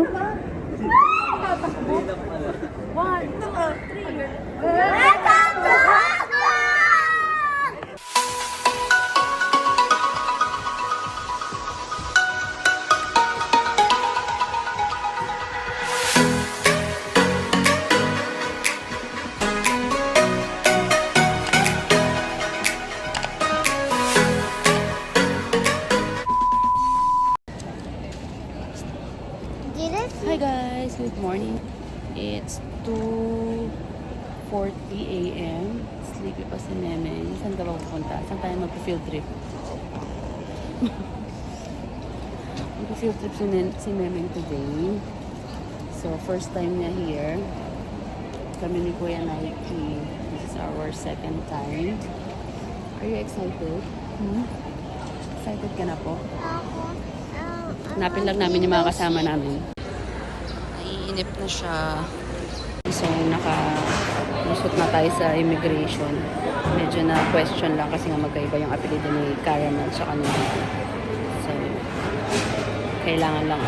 to? One, two, three. Hi guys, good morning. It's 2:40 a.m. Sleepy pa si Nemeng. Saan ka ba pupunta? Saan tayo mag-field trip? Mag-field trip si Nemeng today. So, first time niya here. Kami ni Kuya Nike. This is our second time. Are you excited? Excited ka na po? Hanapin lang namin yung mga kasama namin. Naiinip na siya. So, naka-lusot na tayo sa immigration. Medyo na question lang kasi nga magkaiba yung apelido ni Caramel sa kanila. So, kailangan lang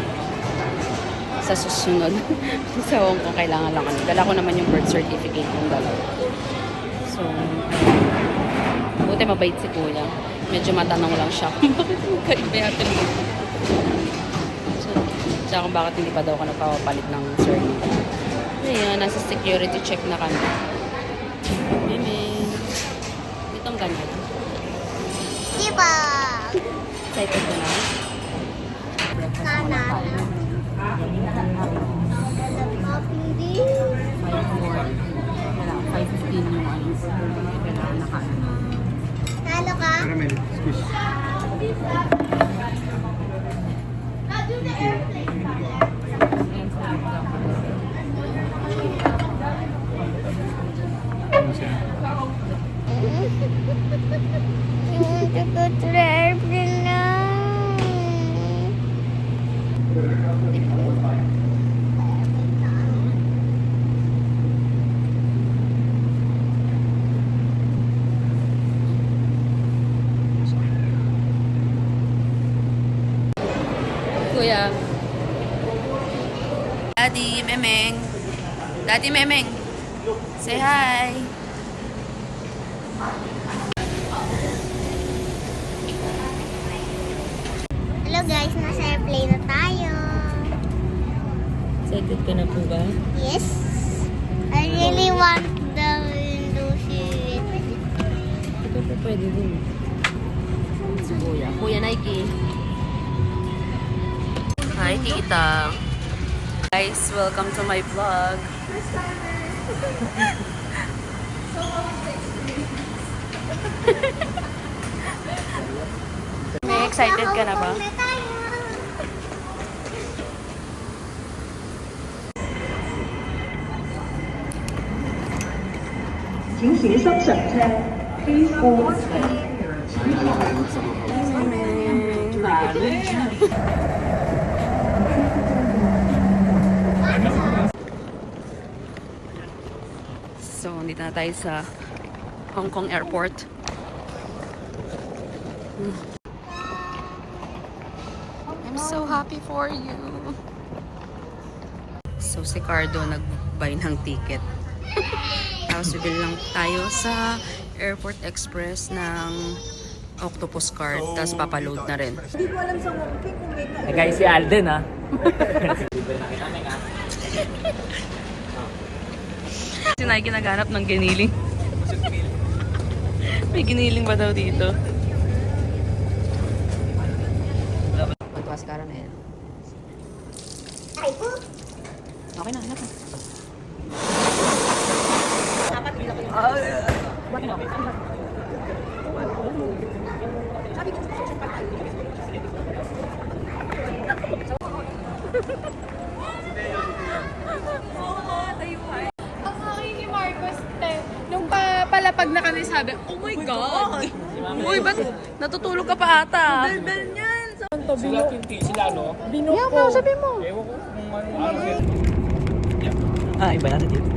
sa susunod. Sa Hong Kong, kailangan lang dala ko naman yung birth certificate ng dalawa. So, buti mabait si Kuya. Medyo matanong lang siya kung bakit magkaiba yung apelido. Kung bakit hindi pa daw ako nagpapapalit ng surname. Ngayon, nasa security check na kami. Mimi. Itong ganyan. Diba? Excited ko na. Nana. 5:15 yung ano. Kailangan nakain. Nalo ka? Caramel, squish. I want to go to the airplane now. Kuya. Daddy Memeng. Daddy Memeng. Say hi. Hello guys, nasa airplane na tayo. Excited ka na po ba? Yes. I really want the window seat. Ito po pwede din. Si Kuya. Kuya Nike. Hi, tita. Guys, welcome to my vlog. May excited ka na ba? Na tayo. So, dito na tayo sa Hong Kong Airport. I'm so happy for you. So, si Cardo nag-buy ng ticket. Tapos, bibili lang tayo sa Airport Express ng Octopus card. Tapos, papaload na rin. Eh guys, si Alden ha. Si Nike naghanap ng giniling. May giniling ba daw dito? Pagkas Caramel. Ay po. Okay na, hanap na. Ang akin ni Marcos, nung palapag na kami sabi, oh my God! Uy, ba't natutulog ka pa ata? Dal niyan! Sila Tinti, sila no? Yan mo, sabi mo. Ewan ko kung ano. Iba natin dito.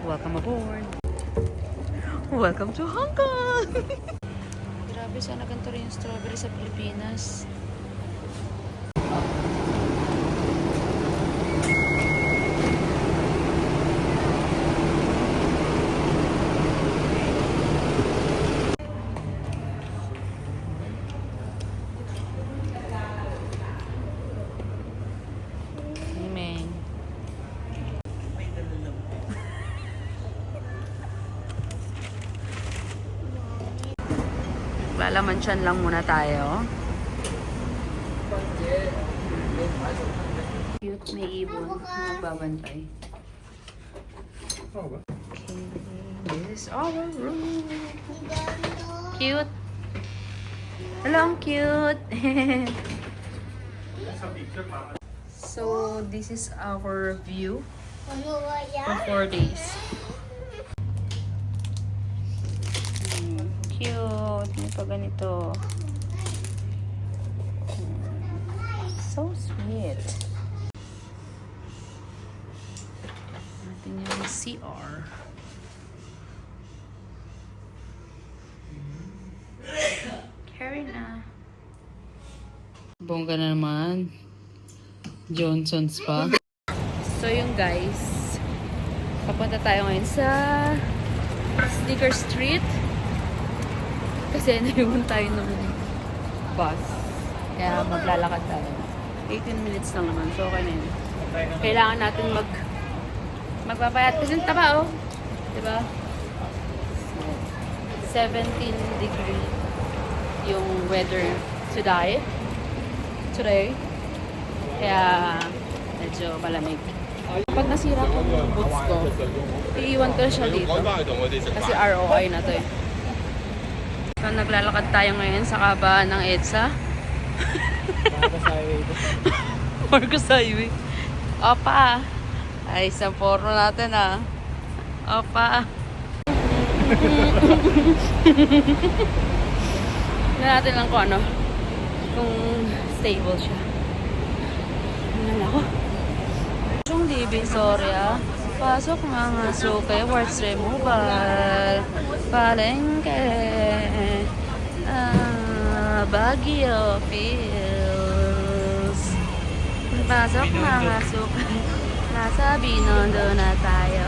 Welcome aboard. Welcome to Hong Kong! Grabe strawberry. Sana ganito rin yung strawberry sa Pilipinas. Amen. Lalaman tiyan lang muna tayo. Cute, may ibon. Nagbabantay. Okay, this is our room. Cute. Hello, ang cute. So, this is our view for 4 days. Cute. May pa ganito. So sweet. Natin yung CR. Carry na. Bongga na naman. Johnson's pa. So yung guys, papunta tayo ngayon sa Sneaker Street. Kasi naiwan tayo ng bus. Kaya maglalakad tayo. 18 minutes lang naman. So okay na yun. Kailangan natin magpapayat. Kasi taba oh. Diba? So, 17 degree yung weather today. Kaya medyo malamig. Pag nasira ko yung boots ko, iiwan ko na siya dito. Kasi ROI na to eh. So, naglalakad tayo ngayon sa kabahan ng EDSA. Marcos Highway. Opa! Ay, sa porno natin ah. Opa! Tignan natin lang kung ano. Kung stable siya. Tingnan ako. Yung Divisoria. Pasok mga suke. Words removal. Palengke. Baguio Pills. Pasok mga suke. Nasa Binondo na tayo.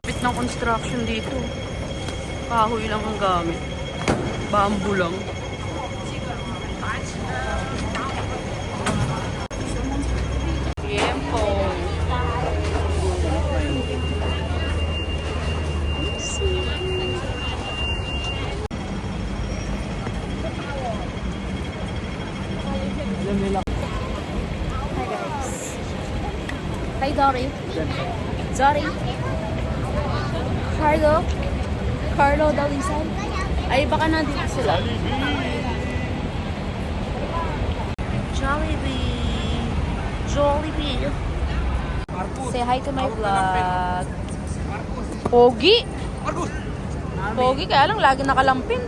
Bit ng construction dito. Kahoy lang ang gamit. Bamboo lang. Tiempo. Hi guys. Hi Dory. Dory. Carlo Dalisan. Ay, baka nandito sila. Jollibee. Say hi to my vlog. Pogi. Pogi, kaya lang lagi nakalampin.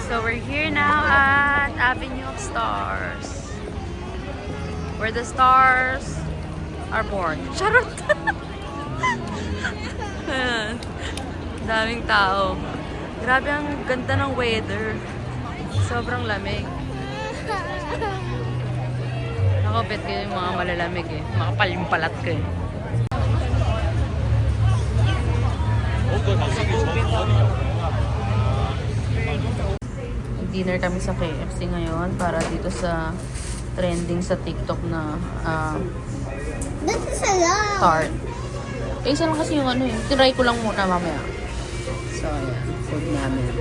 So we're here now at Avenue of Stars, where the stars are born. Charot! Ayan. Daming tao. Grabe ang ganda ng weather. Sobrang lamig. Ako, bet kayo yung mga malalamig eh. Makapalimpalat ko eh. Dinner kami sa KFC ngayon para dito sa trending sa TikTok na tart. Eh, isa lang kasi yung ano eh. Tinry ko lang muna mamaya. So, ayan. Food namin.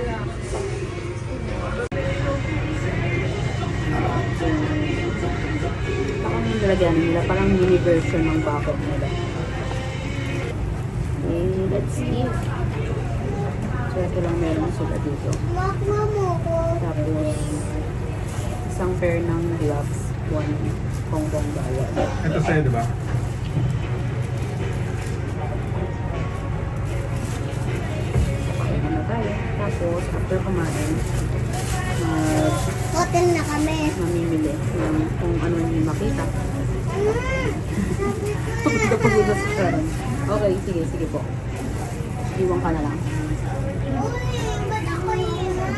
Parang yung lalagyan nila. Parang mini version ng bucket nila. Okay, let's eat. So, ito lang meron sila dito. Tapos, isang pair ng gloves. One Hong Kong dollar. Ito sa'yo, di ba? Tapos, after kumain, Hotel na kami. mamimili ng kung ano yung makita. Pagod sa Sharon. Okay, sige po. Iwan ka na lang. Uy, ba't ako iwan?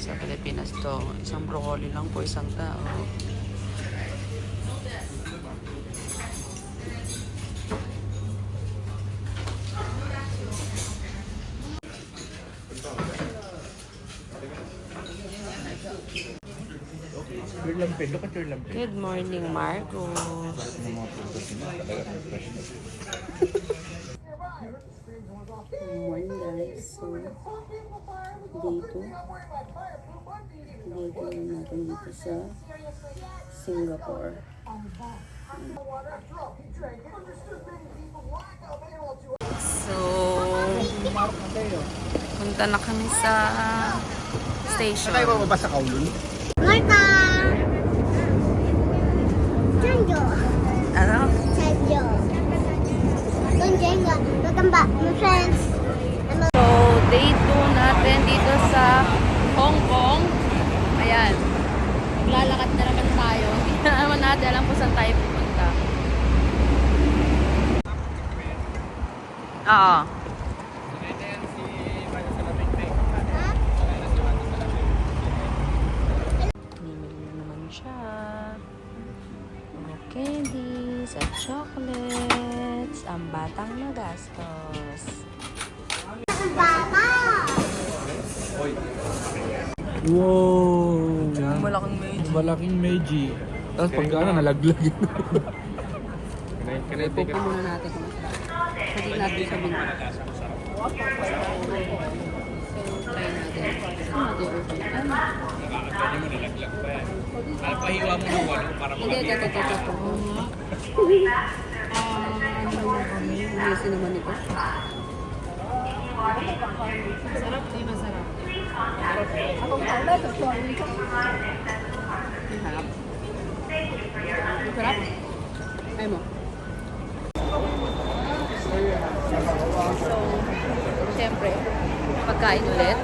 Sa Pilipinas to, isang broccoli lang po isang tao. Good morning, Marcos. Good morning, guys. So, day 2. Day 2 natin dito sa Singapore. So, punta na kami sa station. Mabasa ka ulun? Marta! Sanjo! Ano? Sanjo! Tunjenga! Tatamba! My friends! So, day 2 natin dito sa Hong Kong. Ayan. Maglalakad na naman tayo. Hindi na naman natin alam kung saan tayo pupunta. Oo. Nimili na naman siya. Mga candies at chocolates. Ang batang nagastos. Baba! Wow! Malaking Meiji. Malaking Meiji. Tapos pagka nalaglag ito. Ipopo muna natin kung masarap. Hindi natin sabihin. So, try natin. Saan natin open? Pahiwa mo ng walo para Hindi, ito. Ano naman kami? Umisin naman ito. Masarap, di masarap. Masarap. Masarap? Ay mo. So, siyempre, pagkain ulit.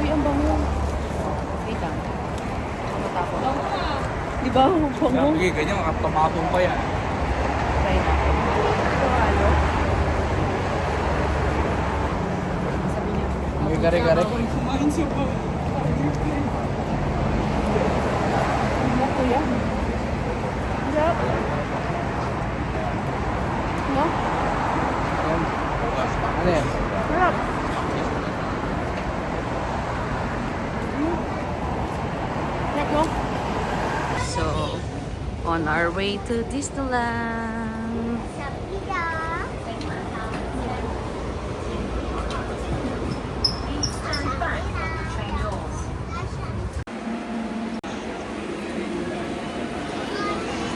Uy, ang bango. Wait lang. Matapos. Di ba? Ang bango. Sige, ganyan makatamapong pa yan. Try natin. Ito, ano? Sabi niya. May gare-gare. Kumain siya po. Ano kuya? Sarap. No? Ano yan? Sarap. Sarap, no? So, on our way to Disneyland. Sapira!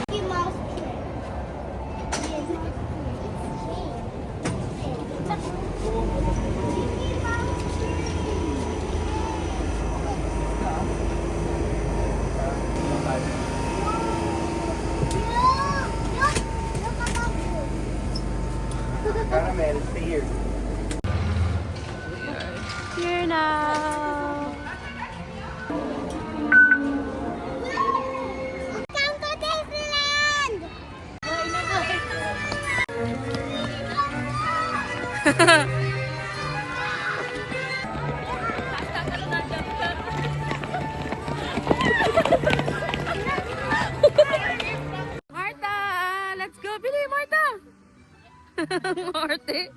Mickey Mouse tree. Mickey Mouse Caramel, stay here. Here now. Come to Disneyland! Marta! Let's go! Bili, Marta! Marte!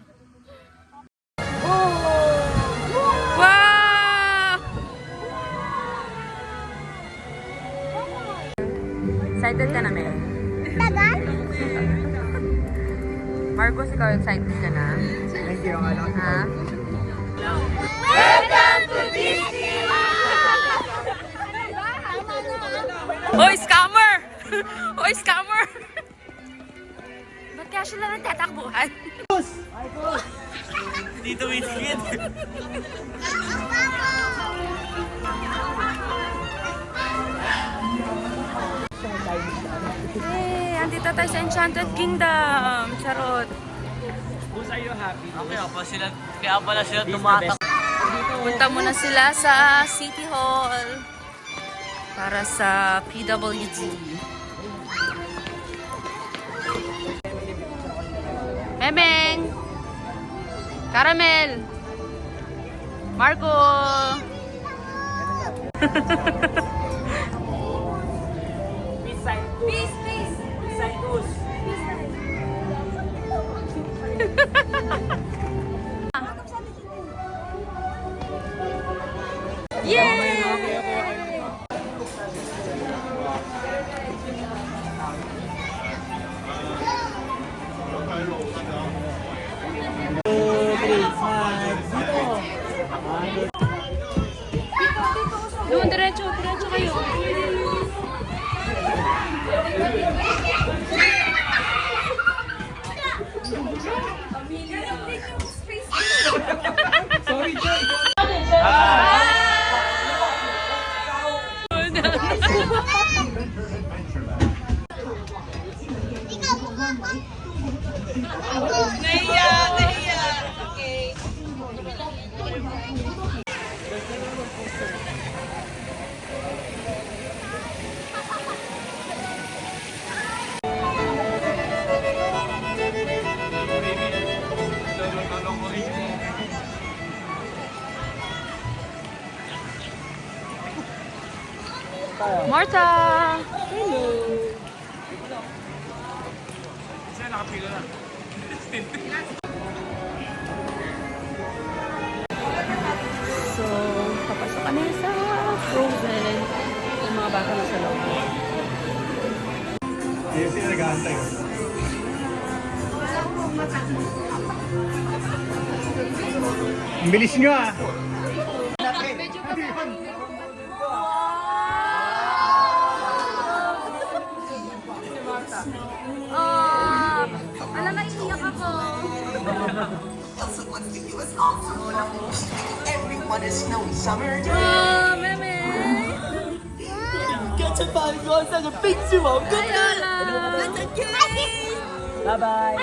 Wow! Excited ka na, Mel? Tagal? Marcos, ikaw excited ka na? Thank you. Ha? Welcome to Disneyland! Hoy, scammer! Hoy, scammer! kaya sila nagtatakbuhan? Dito Wizkid. Hey, andito tayo sa Enchanted Kingdom. Charot. Kaya pala sila tumatak. Punta muna sila sa City Hall para sa PWD. Memeng! Caramel! Marco! Doon, diretso kayo. Martha! Sila nakapila na. So, papasok kami sa Frozen. Yung mga bata na sa loob. Hindi sila nag-aantay. Ang bilis nyo ah! Oh, alam na iiyak ako. Everyone is snowy summer day. Oh, meme. Get to find God as a big sumo. Good Ay, Lola. Bye bye.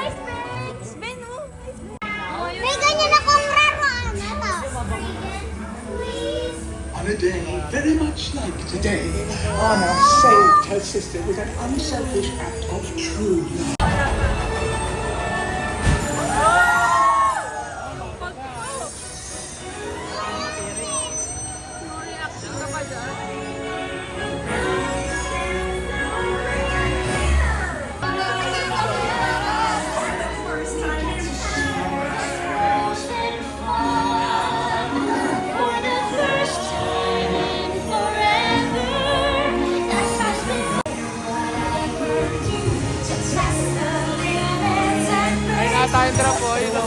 May ganyan akong laruan. On a day very much like today, Anna saved her sister with an unselfish act of true love. Tayo trap po, yun o.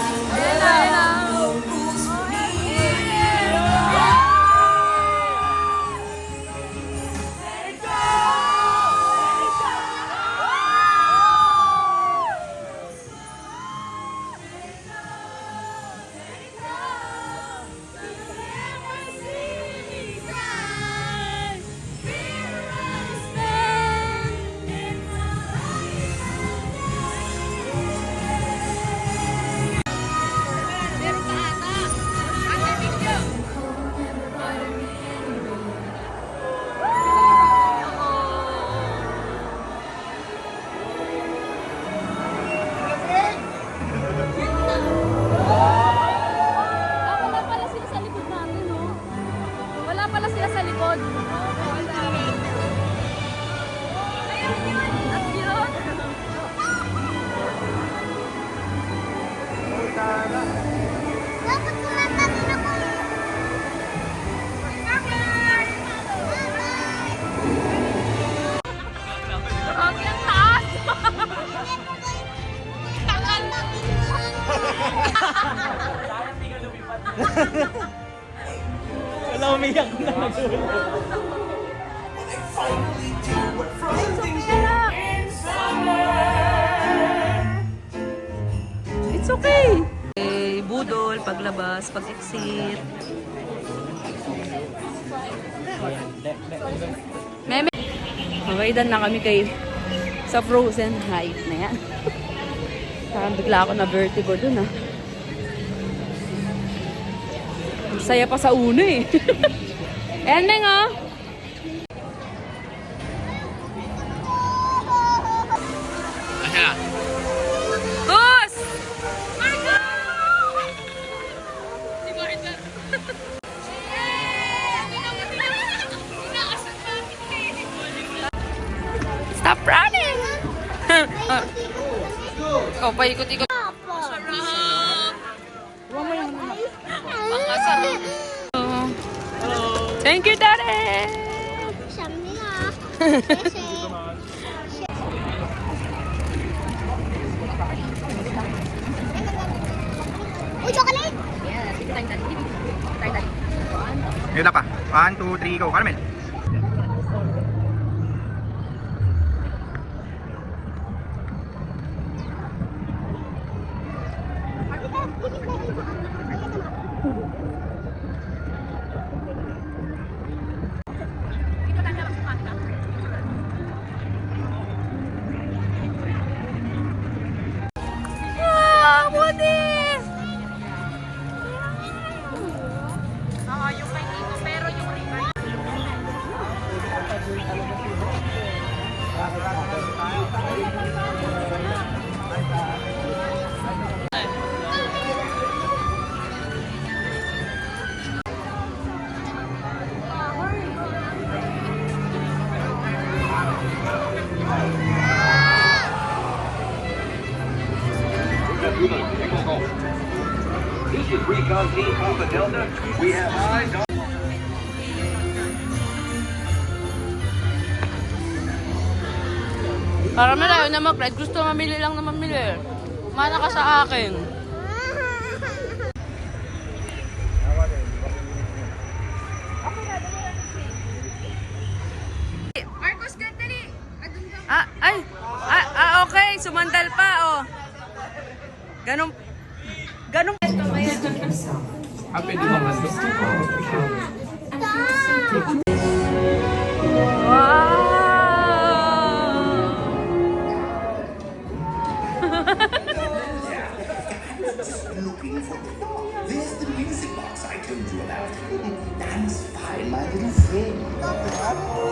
Dapat kumatabi ako. Ang taas! Tangan na Wala umiyak na. Finally do what frozen things do in summer. paglabas, pag-exit. Meme. Okay, done na kami sa Frozen Heights na yan. Parang bigla ako na vertigo dun ah. Ang saya pa sa una eh. Ayan, Meng oh. Gus! Stop running! Oh, paikot-ikot. Thank you, Daddy! Siyempre nga. Kasi... Uy, chocolate! Yun na pa. 1, 2, 3, go. Carmen. Ah, Woody! This is Recon Team Alpha Delta. We have eyes on... Para malayo na mag-ride. Gusto mamili lang na mamili. Mana ka sa akin. Marcos, gandali! Okay. Sumandal pa, oh. Ganun. Looking for the ball. There's the music box I told you about. Dance fine, my little friend.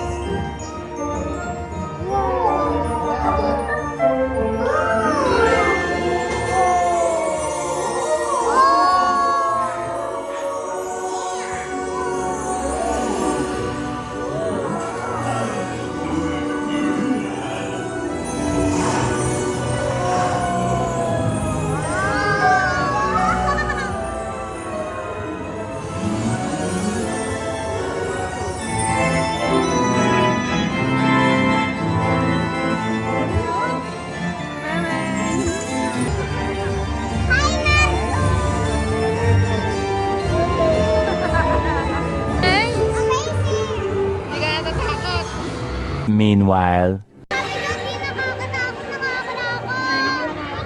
Meanwhile.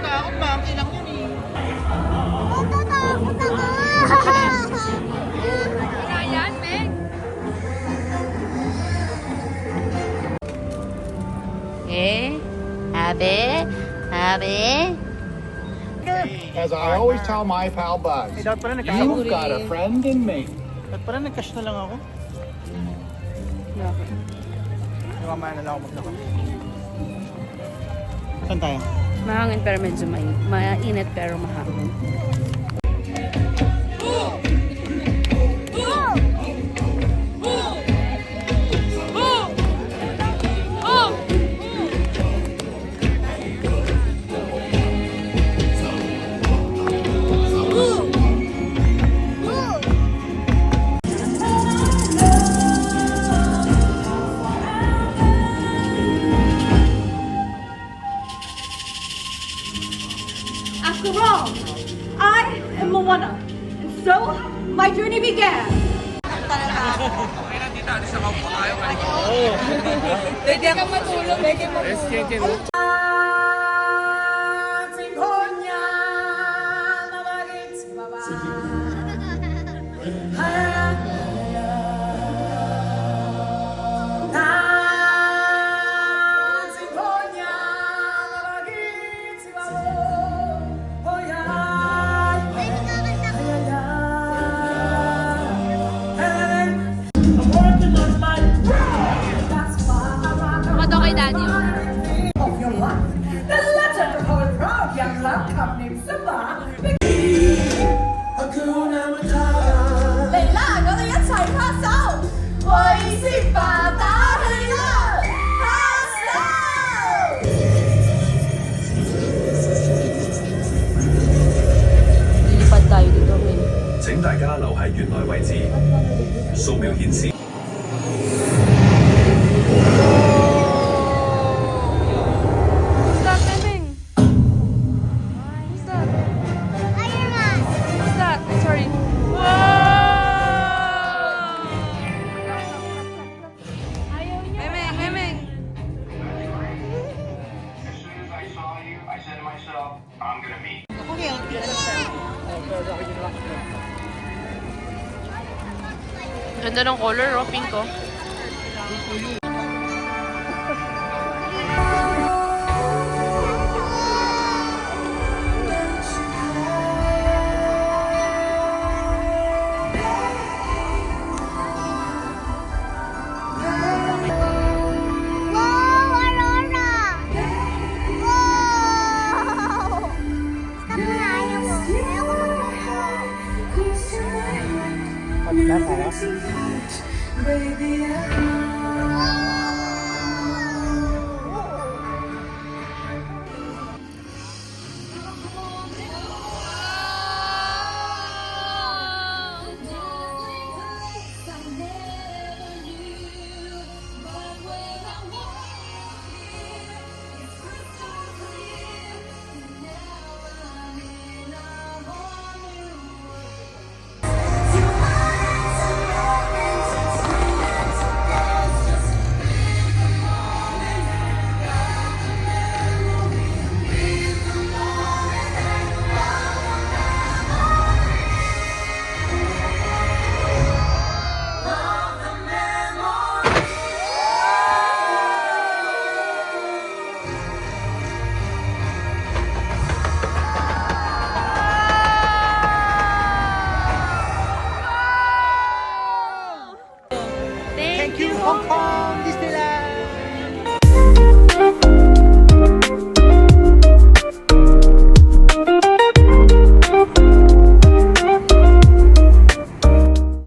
Takot ba? Ang ilang yun eh. Ayan, Meg! Abe. As I always tell my pal Buzz, Eh, dapat pala nagkash ako. you've got a friend in me. Dapat pala nagkash na lang ako. Mamaya na lang ako maglakad. Saan tayo? Mahangin pero medyo mainit pero mahangin. After all, I am Moana, and so my journey began. Sige. 是吧？嚟啦，我哋一齊拍手，為先爸打氣啦！拍手！ Lilipad tayo dito, Min. 請大家留喺原來位置。掃描顯示。 Who's that, Miming? Who's that? Fireman! Who's that? Sorry. Whoa! Miming, Miming. As soon as I saw you, I said to myself, I'm gonna meet. Ganda ng color, oh, pink, oh.